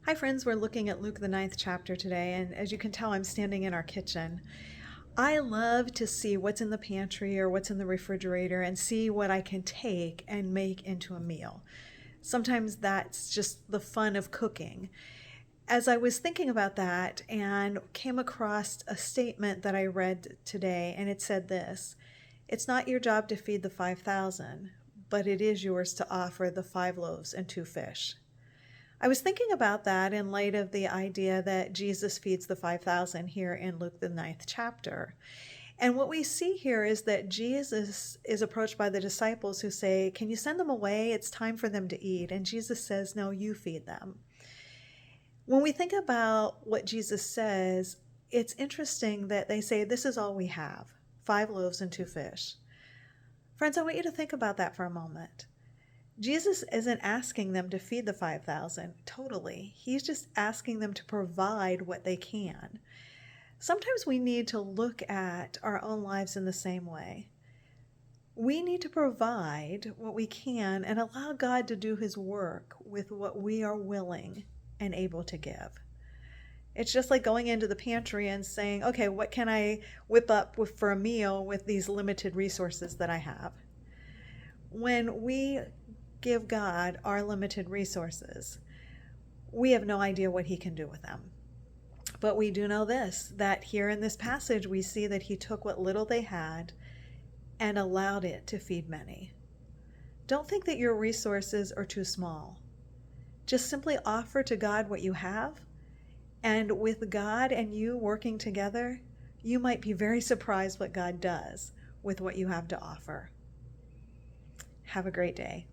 Hi, friends. We're looking at Luke, the ninth chapter today, and as you can tell, I'm standing in our kitchen. I love to see what's in the pantry or what's in the refrigerator and see what I can take and make into a meal. Sometimes that's just the fun of cooking. As I was thinking about that and came across a statement that I read today, and it said this: It's not your job to feed the 5,000, but it is yours to offer the 5 loaves and 2 fish. I was thinking about that in light of the idea that Jesus feeds the 5,000 here in Luke, the ninth chapter. And what we see here is that Jesus is approached by the disciples who say, Can you send them away? It's time for them to eat. And Jesus says, No, you feed them. When we think about what Jesus says, it's interesting that they say, This is all we have, 5 loaves and 2 fish. Friends, I want you to think about that for a moment. Jesus isn't asking them to feed the 5,000 totally. He's just asking them to provide what they can. Sometimes we need to look at our own lives in the same way. We need to provide what we can and allow God to do his work with what we are willing and able to give. It's just like going into the pantry and saying, okay, what can I whip up for a meal with these limited resources that I have? When we give God our limited resources, we have no idea what he can do with them. But we do know this, that here in this passage, we see that he took what little they had and allowed it to feed many. Don't think that your resources are too small. Just simply offer to God what you have, and with God and you working together, you might be very surprised what God does with what you have to offer. Have a great day.